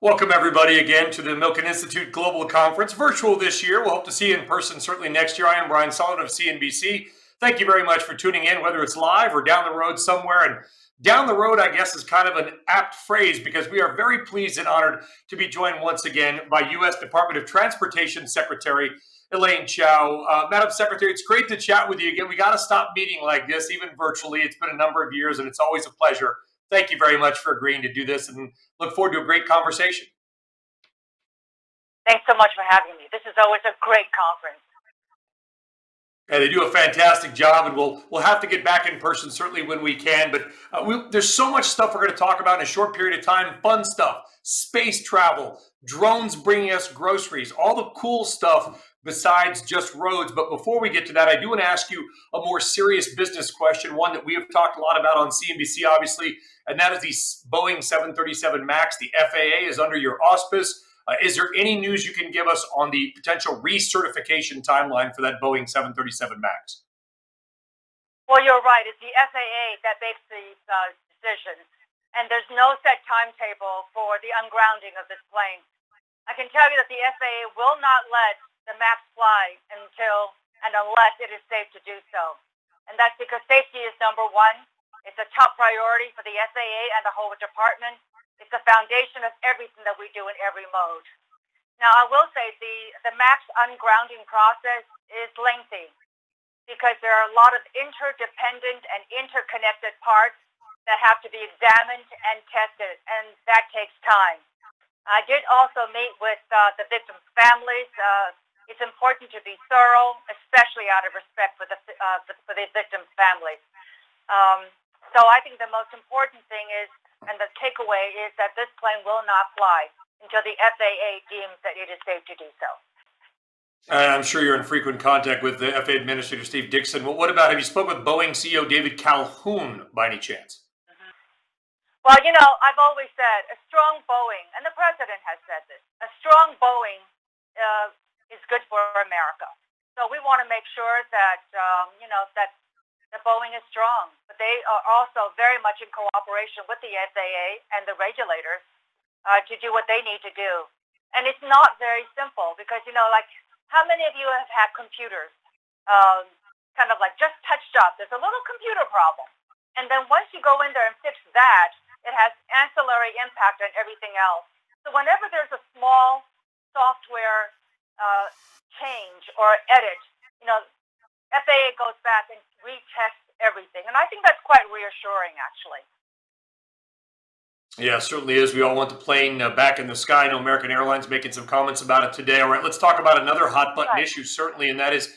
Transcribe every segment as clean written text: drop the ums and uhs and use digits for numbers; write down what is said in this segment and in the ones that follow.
Welcome, everybody, again to the Milken Institute Global Conference, virtual this year. We'll hope to see you in person certainly next year. I am Brian Sullivan of CNBC. Thank you very much for tuning in, whether it's live or down the road somewhere. And down the road, I guess, is kind of an apt phrase because we are very pleased and honored to be joined once again by U.S. Department of Transportation Secretary Elaine Chao. Madam Secretary, it's great to chat with you again. We got to stop meeting like this, even virtually. It's been a number of years, and it's always a pleasure. Thank you very much for agreeing to do this, and look forward to a great conversation. Thanks so much for having me. This is always a great conference. And they do a fantastic job, and we'll have to get back in person certainly when we can. But there's so much stuff we're going to talk about in a short period of time. Fun stuff, space travel, drones bringing us groceries, all the cool stuff besides just roads. But before we get to that, I do want to ask you a more serious business question, one that we have talked a lot about on CNBC, obviously, and that is the Boeing 737 MAX. The FAA is under your auspice. Is there any news you can give us on the potential recertification timeline for that Boeing 737 MAX? Well, you're right. It's the FAA that makes these decisions, and there's no set timetable for the ungrounding of this plane. I can tell you that the FAA will not let the MAX fly until and unless it is safe to do so. And that's because safety is number one. It's a top priority for the FAA and the whole department. It's the foundation of everything that we do in every mode. Now, I will say the MAX ungrounding process is lengthy because there are a lot of interdependent and interconnected parts that have to be examined and tested, and that takes time. I did also meet with the victims' families. It's important to be thorough, especially out of respect for the victims' families. So I think the most important thing is, and the takeaway is that this plane will not fly until the FAA deems that it is safe to do so. I'm sure you're in frequent contact with the FAA Administrator Steve Dickson. Well, what about, have you spoken with Boeing CEO David Calhoun by any chance? Well, I've always said a strong Boeing, and the president has said this, a strong Boeing is good for America. So we want to make sure that, that Boeing is strong, but they are also very much in cooperation with the FAA and the regulators to do what they need to do. And it's not very simple because, how many of you have had computers kind of like just touched up? There's a little computer problem. And then once you go in there and fix that, it has ancillary impact on everything else. So whenever there's a small software change or edit, FAA goes back and retests everything. And I think that's quite reassuring, actually. Yeah, it certainly is. We all want the plane back in the sky. I know American Airlines making some comments about it today. All right, let's talk about another hot button issue, certainly, and that is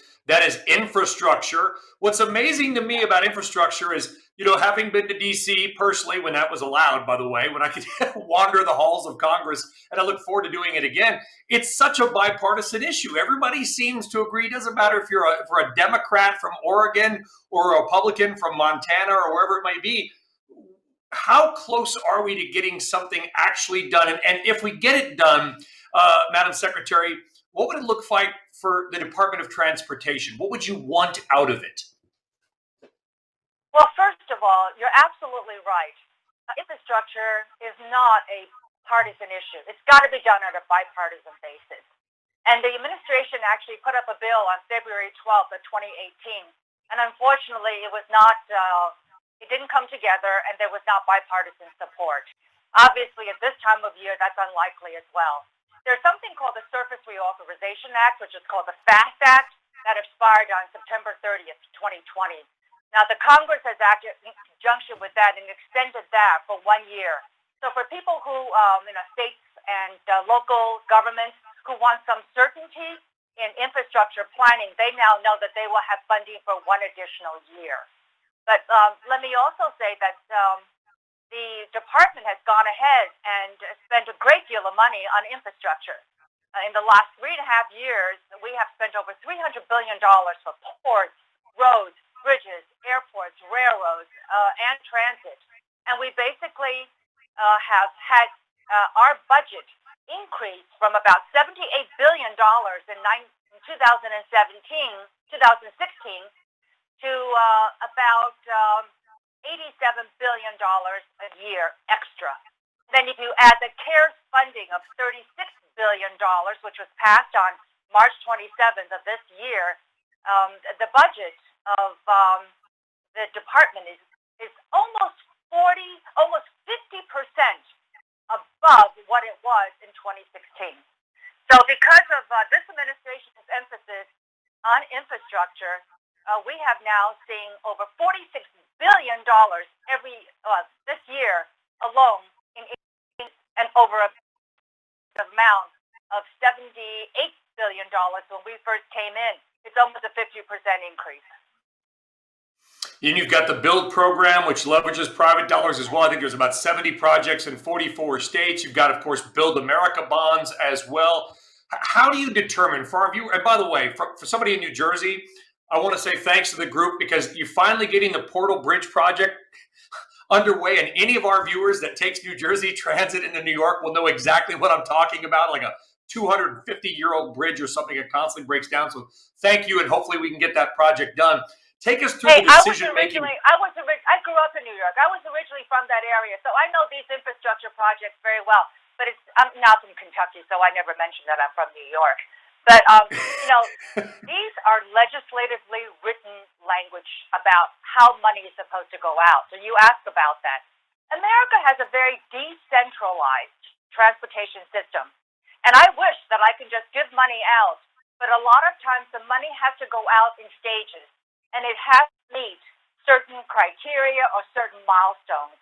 infrastructure. What's amazing to me about infrastructure is, having been to D.C. personally, when that was allowed, by the way, when I could wander the halls of Congress, and I look forward to doing it again, it's such a bipartisan issue. Everybody seems to agree. It doesn't matter if you're a Democrat from Oregon or a Republican from Montana or wherever it might be. How close are we to getting something actually done? And if we get it done, Madam Secretary, what would it look like for the Department of Transportation? What would you want out of it? Well, first of all, you're absolutely right. Infrastructure is not a partisan issue. It's got to be done on a bipartisan basis. And the administration actually put up a bill on February 12th of 2018. And unfortunately, it was not, it didn't come together, and there was not bipartisan support. Obviously, at this time of year, that's unlikely as well. There's something called the Surface Reauthorization Act, which is called the FAST Act, that expired on September 30th, 2020. Now, the Congress has acted in conjunction with that and extended that for 1 year. So for people who, states and local governments who want some certainty in infrastructure planning, they now know that they will have funding for 1 additional year. But let me also say that the department has gone ahead and spent a great deal of money on infrastructure. In the last 3.5 years, we have spent over $300 billion for ports, roads, bridges, airports, railroads, and transit. And we basically have had our budget increase from about $78 billion in 2016 to about $87 billion a year extra. Then if you add the CARES funding of $36 billion, which was passed on March 27th of this year, the budget of the department is almost 50% above what it was in 2016. So because of this administration's emphasis on infrastructure, we have now seen over $46 billion this year alone and over a amount of $78 billion when we first came in. It's almost a 50% increase. And you've got the BUILD program, which leverages private dollars as well. I think there's about 70 projects in 44 states. You've got, of course, Build America bonds as well. How do you determine for our viewer? And by the way, for somebody in New Jersey, I want to say thanks to the group because you're finally getting the Portal Bridge project underway, and any of our viewers that takes New Jersey Transit into New York will know exactly what I'm talking about, like a 250-year-old bridge or something that constantly breaks down. So thank you, and hopefully we can get that project done. Take us through the decision-making. I grew up in New York. I was originally from that area, so I know these infrastructure projects very well. But I'm not from Kentucky, so I never mentioned that I'm from New York. But, these are legislatively written language about how money is supposed to go out. So you ask about that. America has a very decentralized transportation system. And I wish that I could just give money out, but a lot of times the money has to go out in stages, and it has to meet certain criteria or certain milestones.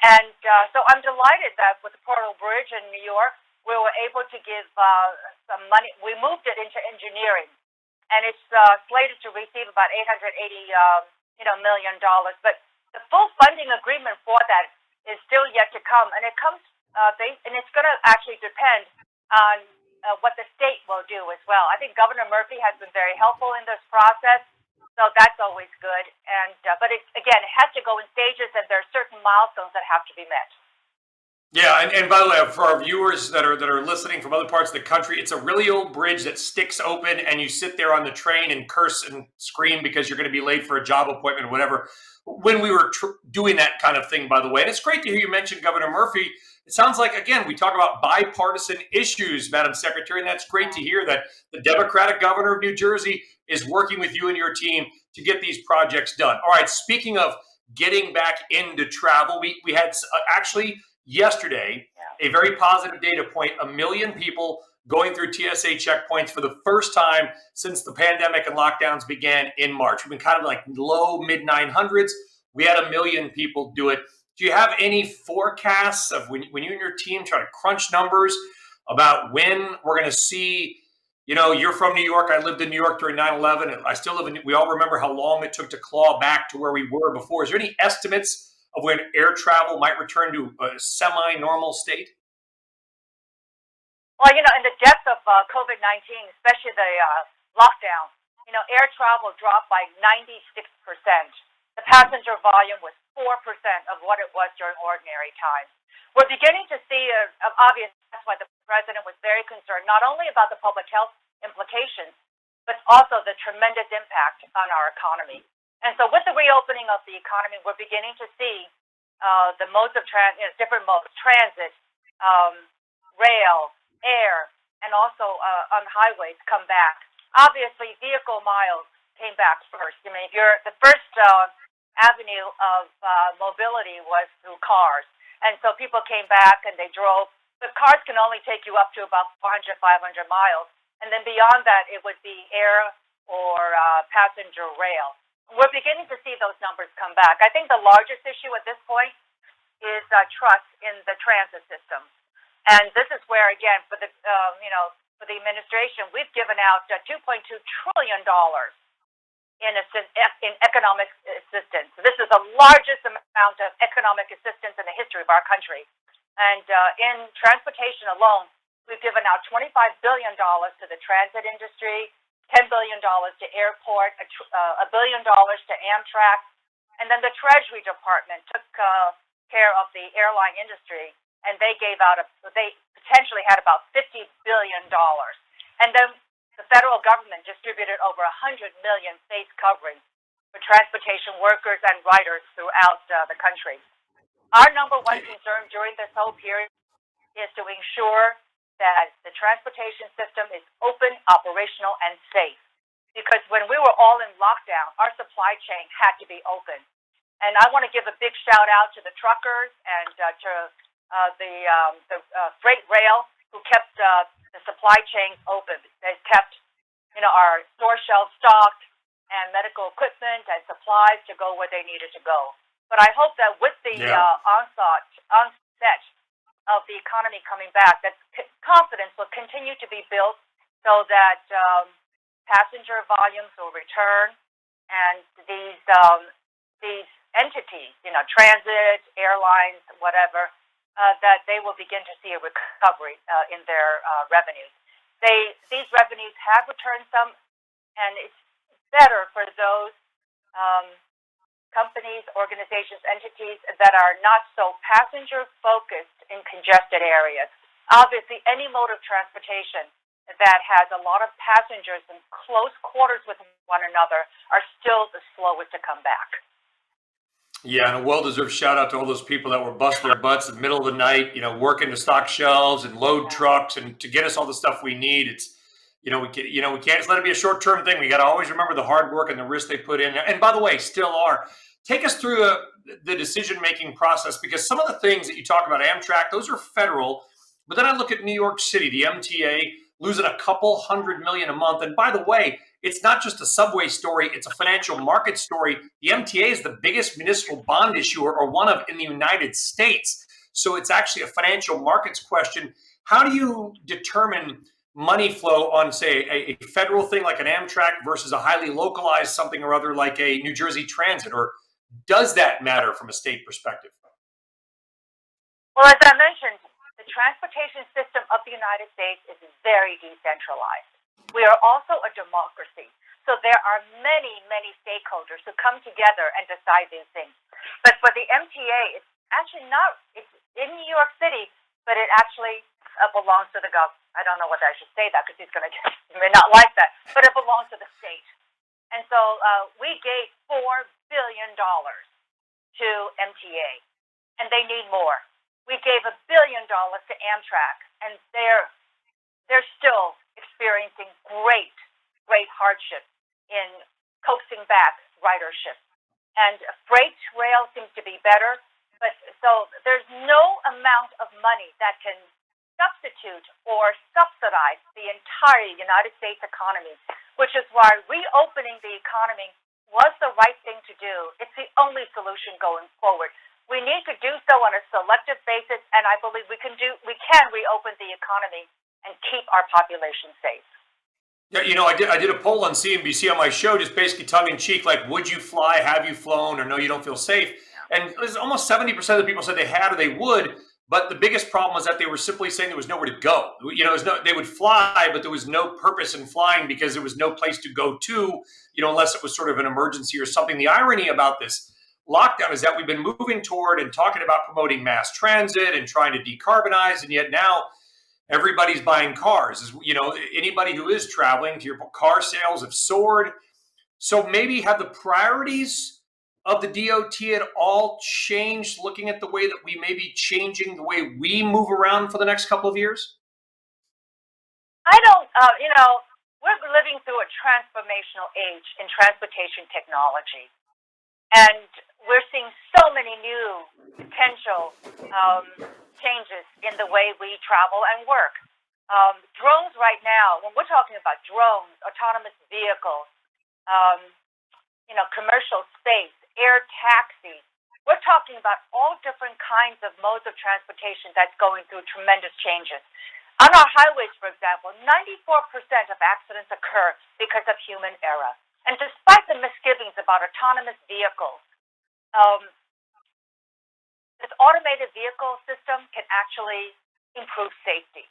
And so I'm delighted that with the Portal Bridge in New York, we were able to give some money. We moved it into engineering, and it's slated to receive about $880 million. But the full funding agreement for that is still yet to come, and it comes and it's going to actually depend on what the state will do as well. I think Governor Murphy has been very helpful in this process. So that's always good, but it has to go in stages, and there are certain milestones that have to be met. Yeah, and by the way, for our viewers that are listening from other parts of the country, it's a really old bridge that sticks open, and you sit there on the train and curse and scream because you're going to be late for a job appointment or whatever. When we were doing that kind of thing, by the way, and it's great to hear you mention Governor Murphy. It sounds like, again, we talk about bipartisan issues, Madam Secretary, and that's great to hear that the Democratic governor of New Jersey is working with you and your team to get these projects done. All right, speaking of getting back into travel, we had actually yesterday a very positive data point, 1 million people going through TSA checkpoints for the first time since the pandemic and lockdowns began in March. We've been kind of like low, mid-900s. We had 1 million people do it. Do you have any forecasts of when you and your team try to crunch numbers about when we're going to see, you're from New York. I lived in New York during 9/11. And I still live in, we all remember how long it took to claw back to where we were before. Is there any estimates of when air travel might return to a semi-normal state? Well, in the depth of COVID-19, especially the lockdown, air travel dropped by 96%. The passenger volume was 4% of what it was during ordinary times. We're beginning to see, obviously, that's why the president was very concerned, not only about the public health implications, but also the tremendous impact on our economy. And so with the reopening of the economy, we're beginning to see the modes of different modes, transit, rail, air, and also on highways come back. Obviously, vehicle miles came back first. I mean, the first avenue of mobility was through cars. And so people came back and they drove. The cars can only take you up to about 400, 500 miles. And then beyond that, it would be air or passenger rail. We're beginning to see those numbers come back. I think the largest issue at this point is trust in the transit system. And this is where, again, for the administration, we've given out $2.2 trillion in economic assistance. This is the largest amount of economic assistance in the history of our country. And in transportation alone, we've given out $25 billion to the transit industry, $10 billion to airport, $1 billion to Amtrak. And then the Treasury Department took care of the airline industry, and they potentially had about $50 billion. And then the federal government distributed over 100 million face coverings for transportation workers and riders throughout the country. Our number one concern during this whole period is to ensure that the transportation system is open, operational, and safe. Because when we were all in lockdown, our supply chain had to be open. And I want to give a big shout out to the truckers and to the freight rail who kept the supply chain open. They kept, our store shelves stocked and medical equipment and supplies to go where they needed to go. But I hope that with the onset of the economy coming back, that confidence will continue to be built so that passenger volumes will return, and these entities, transit, airlines, whatever, that they will begin to see a recovery in their revenues. These revenues have returned some, and it's better for those companies, organizations, entities that are not so passenger-focused in congested areas. Obviously, any mode of transportation that has a lot of passengers in close quarters with one another are still the slowest to come back. Yeah, and a well-deserved shout out to all those people that were busting their butts in the middle of the night, working to stock shelves and load trucks and to get us all the stuff we need. It's, we can't just let it be a short-term thing. We got to always remember the hard work and the risk they put in. And by the way, still are. Take us through the decision-making process, because some of the things that you talk about, Amtrak, those are federal. But then I look at New York City, the MTA, losing a couple $100 million a month. And by the way, it's not just a subway story, it's a financial market story. The MTA is the biggest municipal bond issuer, or one of, in the United States. So it's actually a financial markets question. How do you determine money flow on, say, a federal thing like an Amtrak versus a highly localized something or other like a New Jersey Transit? Or does that matter from a state perspective? Well, as I mentioned, the transportation system of the United States is very decentralized. We are also a democracy. So there are many, many stakeholders who come together and decide these things. But for the MTA, it's actually not, it's in New York City, but it actually belongs to the government. I don't know whether I should say that because he may not like that, but it belongs to the state. And so we gave $4 billion to MTA, and they need more. We gave $1 billion to Amtrak, and they're still experiencing great hardship in coaxing back ridership. And freight rail seems to be better, but so there's no amount of money that can substitute or subsidize the entire United States economy, which is why reopening the economy was the right thing to do. It's the only solution going forward. We need to do so on a selective basis, and I believe we can reopen the economy and keep our population safe. Yeah, I did a poll on CNBC on my show, just basically tongue in cheek, like, would you fly, have you flown, or no, you don't feel safe? And it was almost 70% of the people said they had or they would, but the biggest problem was that they were simply saying there was nowhere to go. They would fly, but there was no purpose in flying because there was no place to go to, unless it was sort of an emergency or something. The irony about this lockdown is that we've been moving toward and talking about promoting mass transit and trying to decarbonize, and yet now everybody's buying cars. Anybody who is traveling, to your car sales have soared. So maybe have the priorities of the DOT at all changed, looking at the way that we may be changing the way we move around for the next couple of years? I don't, we're living through a transformational age in transportation technology. And we're seeing so many new potential changes in the way we travel and work. Drones right now, when we're talking about drones, autonomous vehicles, commercial space, air taxis, we're talking about all different kinds of modes of transportation that's going through tremendous changes. On our highways, for example, 94% of accidents occur because of human error. And despite the misgivings about autonomous vehicles, this automated vehicle system can actually improve safety.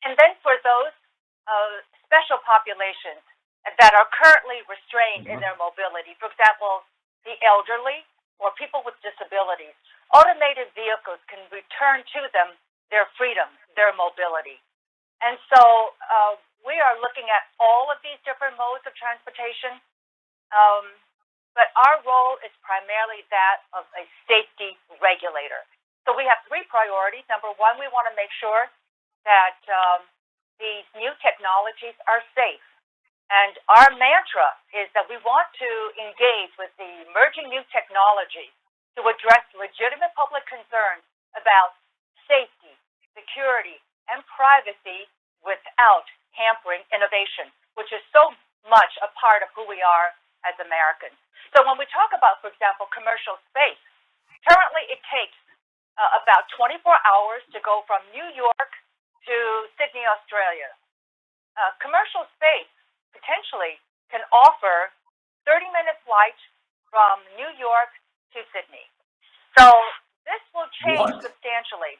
And then for those special populations that are currently restrained in their mobility, for example, the elderly or people with disabilities, automated vehicles can return to them their freedom, their mobility. And so we are looking at all of these different modes of transportation. But our role is primarily that of a safety regulator. So we have three priorities. Number one, we want to make sure that these new technologies are safe. And our mantra is that we want to engage with the emerging new technologies to address legitimate public concerns about safety, security, and privacy without hampering innovation, which is so much a part of who we are as Americans. So when we talk about, for example, commercial space, currently it takes about 24 hours to go from New York to Sydney, Australia. Commercial space potentially can offer 30-minute flight from New York to Sydney. So this will change substantially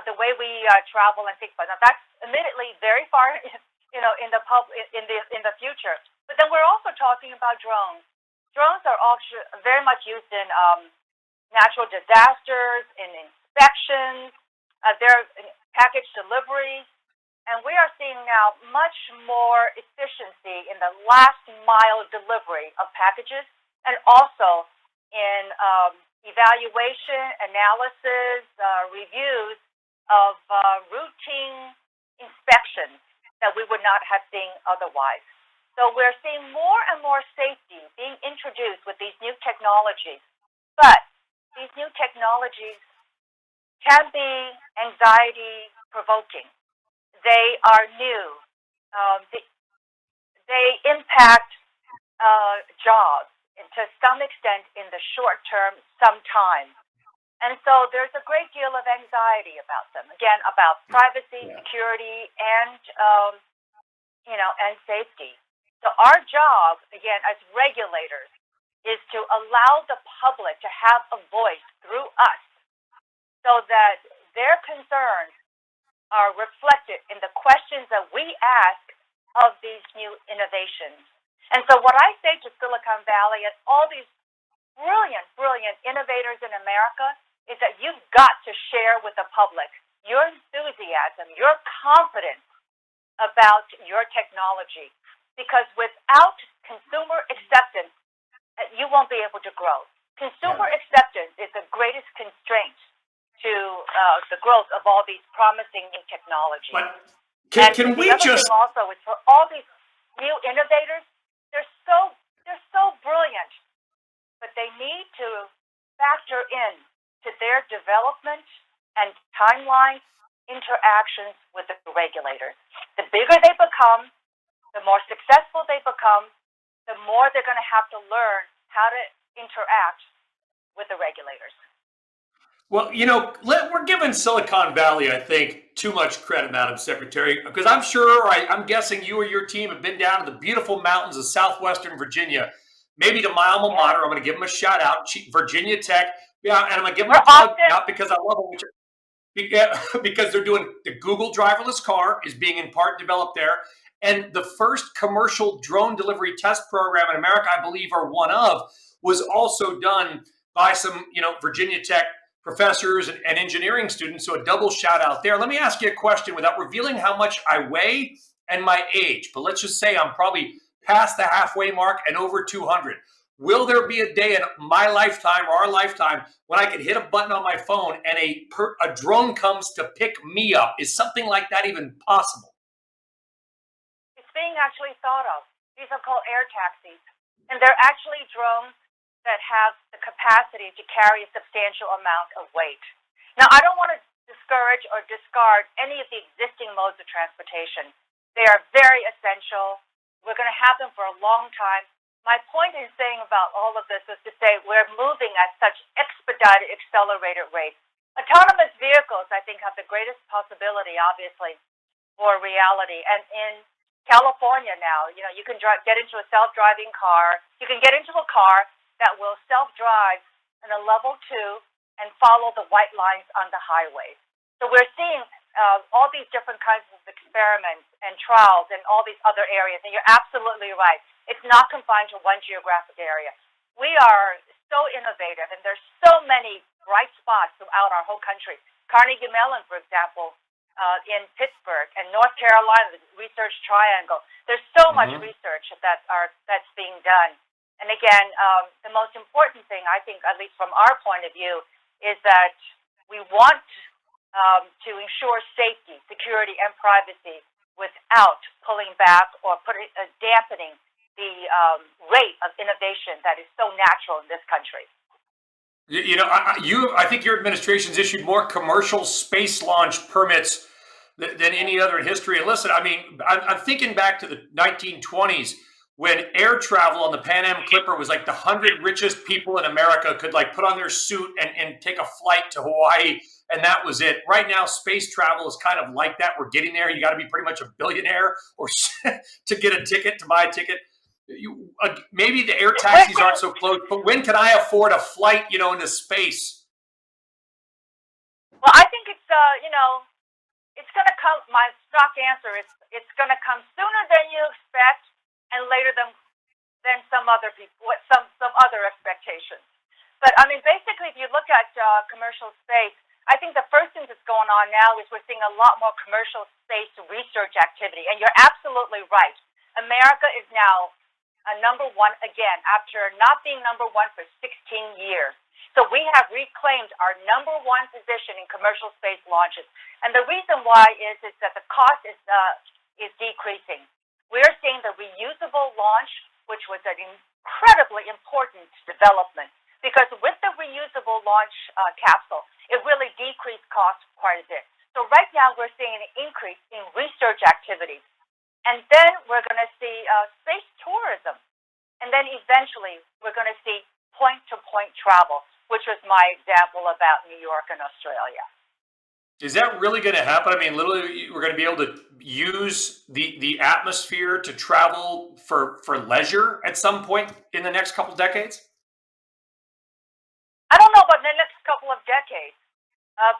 the way we travel and think about it. Now that's admittedly very far, in the future. But then we're also talking about drones. Drones are also very much used in natural disasters, in inspections, they're in package deliveries. And we are seeing now much more efficiency in the last mile delivery of packages and also in evaluation, analysis, reviews of routine inspections that we would not have seen otherwise. So we're seeing more and more safety being introduced with these new technologies. But these new technologies can be anxiety provoking. They are new. They impact jobs to some extent in the short term, sometimes. And so there's a great deal of anxiety about them. Again, about privacy, security, and and safety. So our job, again, as regulators, is to allow the public to have a voice through us, so that their concerns are reflected in the questions that we ask of these new innovations. And so what I say to Silicon Valley and all these brilliant innovators in America is that you've got to share with the public your enthusiasm, your confidence about your technology. Because without consumer acceptance, you won't be able to grow. Consumer acceptance is the greatest constraint to the growth of all these promising new technologies. But can we just thing also is for all these new innovators, they're so brilliant, but they need to factor in to their development and timeline interactions with the regulators. The bigger they become, the more successful they become, the more they're going to have to learn how to interact with the regulators. Well, we're giving Silicon Valley, I think, too much credit, Madam Secretary, because I'm guessing you or your team have been down to the beautiful mountains of southwestern Virginia, maybe to my alma mater. I'm going to give them a shout out, Virginia Tech. Yeah, and I'm going to give them a plug, not because I love them, because they're doing the Google driverless car is being in part developed there. And the first commercial drone delivery test program in America, I believe, or one of, was also done by some, Virginia Tech professors and engineering students. So a double shout out there. Let me ask you a question without revealing how much I weigh and my age, but let's just say I'm probably past the halfway mark and over 200. Will there be a day in my lifetime or our lifetime when I can hit a button on my phone and a drone comes to pick me up? Is something like that even possible? It's being actually thought of. These are called air taxis. And they're actually drones that have the capacity to carry a substantial amount of weight. Now, I don't want to discourage or discard any of the existing modes of transportation. They are very essential. We're going to have them for a long time. My point in saying about all of this is to say we're moving at such expedited, accelerated rates. Autonomous vehicles, I think, have the greatest possibility, obviously, for reality. And in California now, you can get into a self-driving car. You can get into a car that will self-drive in a level 2 and follow the white lines on the highway. So we're seeing all these different kinds of experiments and trials in all these other areas. And you're absolutely right. It's not confined to one geographic area. We are so innovative, and there's so many bright spots throughout our whole country. Carnegie Mellon, for example, in Pittsburgh, and North Carolina, the Research Triangle. There's so much research that's being done. And again, the most important thing, I think, at least from our point of view, is that We want to ensure safety, security, and privacy without pulling back or dampening the rate of innovation that is so natural in this country. I think your administration's issued more commercial space launch permits than any other in history. And listen, I mean, I'm thinking back to the 1920s when air travel on the Pan Am Clipper was like the 100 richest people in America could like put on their suit and take a flight to Hawaii, and that was it. Right now, space travel is kind of like that. We're getting there. You got to be pretty much a billionaire or to get a ticket, to buy a ticket. Maybe the air taxis aren't so close, but when can I afford a flight, into space? Well, I think it's it's going to come. My stock answer is it's going to come sooner than you expect, and later than some other people, some other expectations. But I mean, basically, if you look at commercial space, I think the first thing that's going on now is we're seeing a lot more commercial space research activity, and you're absolutely right. America is now number one again after not being number one for 16 years. So we have reclaimed our number one position in commercial space launches. And the reason why is that the cost is decreasing. We're seeing the reusable launch, which was an incredibly important development, because with the reusable launch capsule, it really decreased costs quite a bit. So right now we're seeing an increase in research activities. And then we're going to see space tourism. And then eventually we're going to see point-to-point travel, which was my example about New York and Australia. Is that really going to happen? I mean, literally, we're going to be able to use the atmosphere to travel for leisure at some point in the next couple decades? I don't know about the next couple of decades,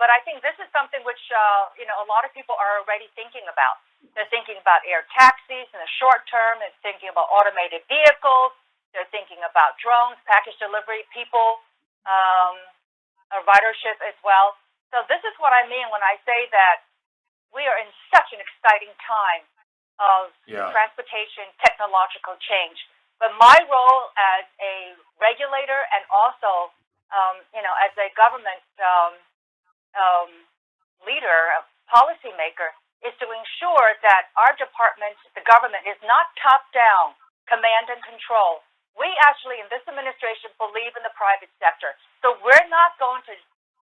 but I think this is something which a lot of people are already thinking about. They're thinking about air taxis in the short term, and thinking about automated vehicles. They're thinking about drones, package delivery, people, ridership as well. So this is what I mean when I say that we are in such an exciting time of transportation technological change. But my role as a regulator and also, as a government leader, a policymaker, is to ensure that our department, the government, is not top-down command and control. We actually, in this administration, believe in the private sector. So we're not going to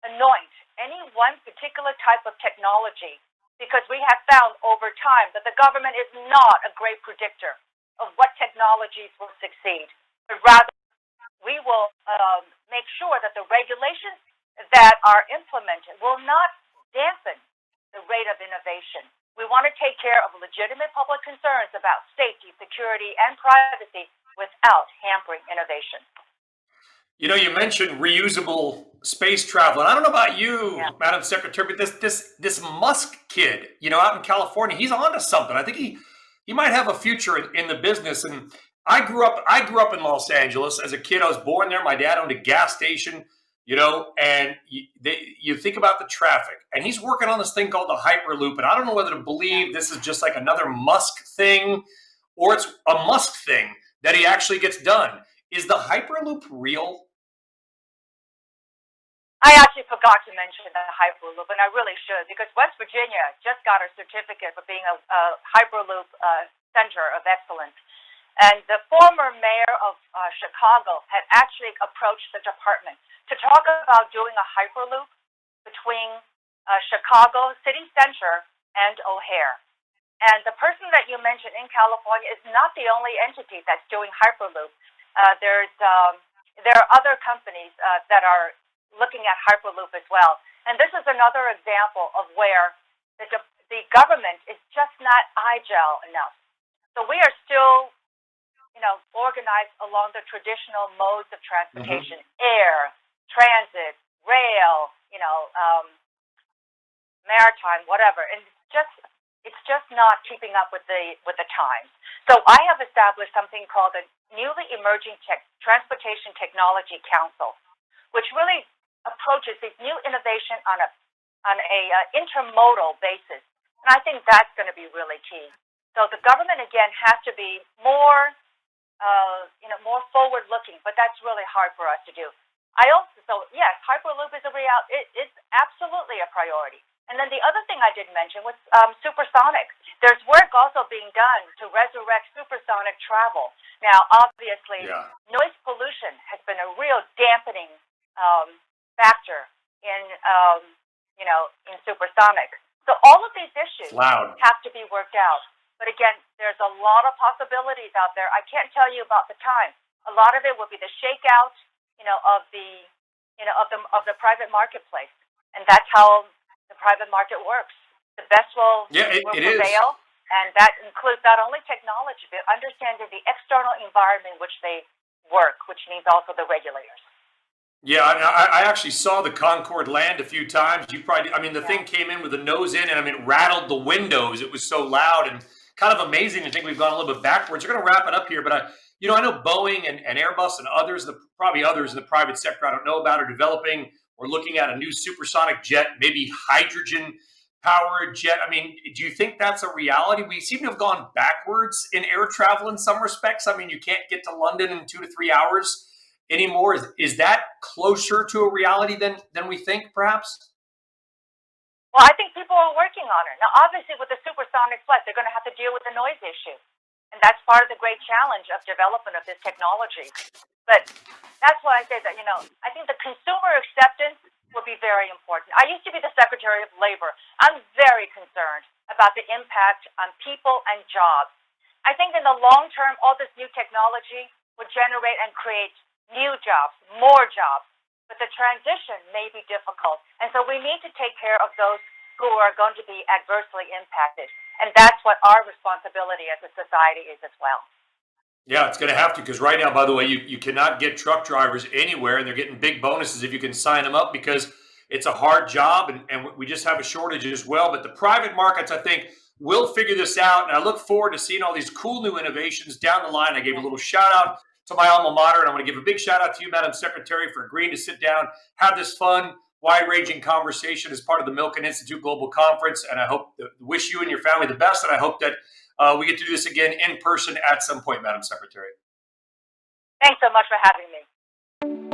anoint any one particular type of technology, because we have found over time that the government is not a great predictor of what technologies will succeed. But rather, we will make sure that the regulations that are implemented will not dampen the rate of innovation. We want to take care of legitimate public concerns about safety, security, and privacy without hampering innovation. You mentioned reusable space travel, and I don't know about you, Madam Secretary, but this Musk kid, out in California, he's onto something. I think he might have a future in the business. And I grew up in Los Angeles as a kid. I was born there. My dad owned a gas station. And you think about the traffic, and he's working on this thing called the Hyperloop, and I don't know whether to believe this is just like another Musk thing, or it's a Musk thing that he actually gets done. Is the Hyperloop real? I actually forgot to mention the Hyperloop, and I really should, because West Virginia just got a certificate for being a Hyperloop Center of Excellence. And the former mayor of Chicago had actually approached the department to talk about doing a Hyperloop between Chicago City Center and O'Hare. And the person that you mentioned in California is not the only entity that's doing Hyperloop. There are other companies that are looking at Hyperloop as well. And this is another example of where the government is just not agile enough. So we are still organized along the traditional modes of transportation: air, transit, rail, maritime, whatever. And it's just not keeping up with the times. So I have established something called the Newly Emerging Transportation Technology Council, which really approaches this new innovation on a intermodal basis. And I think that's going to be really key. So the government, again, has to be more forward-looking, but that's really hard for us to do. So yes, Hyperloop is a it's absolutely a priority. And then the other thing I did mention was supersonic. There's work also being done to resurrect supersonic travel. Now, obviously, Yeah. noise pollution has been a real dampening factor in in supersonic. So all of these It's issues loud. have to be worked out. But again, there's a lot of possibilities out there. I can't tell you about the time. A lot of it will be the shakeout, of the private marketplace, and that's how the private market works. The best will Yeah, it is. prevail, and that includes not only technology but understanding the external environment in which they work, which means also the regulators. Yeah, I actually saw the Concorde land a few times. You probably, I mean, the Yeah. thing came in with the nose in, and I mean, it rattled the windows. It was so loud and kind of amazing to think we've gone a little bit backwards. We're going to wrap it up here, but I know Boeing and Airbus and others, probably others in the private sector I don't know about, are developing or looking at a new supersonic jet, maybe hydrogen powered jet. I mean, do you think that's a reality? We seem to have gone backwards in air travel in some respects. I mean, you can't get to London in 2 to 3 hours anymore. Is that closer to a reality than we think, perhaps? Well, I think people are working on it. Now, obviously, with the supersonic flight, they're going to have to deal with the noise issue. And that's part of the great challenge of development of this technology. But that's why I say that, I think the consumer acceptance will be very important. I used to be the Secretary of Labor. I'm very concerned about the impact on people and jobs. I think in the long term, all this new technology will generate and create new jobs, more jobs. But the transition may be difficult. And so we need to take care of those who are going to be adversely impacted. And that's what our responsibility as a society is as well. Yeah, it's going to have to, because right now, by the way, you cannot get truck drivers anywhere, and they're getting big bonuses if you can sign them up, because it's a hard job, and we just have a shortage as well. But the private markets, I think, will figure this out, and I look forward to seeing all these cool new innovations down the line. I gave a little shout out to my alma mater, and I want to give a big shout out to you, Madam Secretary, for agreeing to sit down, have this fun, wide-ranging conversation as part of the Milken Institute Global Conference. And I wish you and your family the best, and I hope that we get to do this again in person at some point, Madam Secretary. Thanks so much for having me.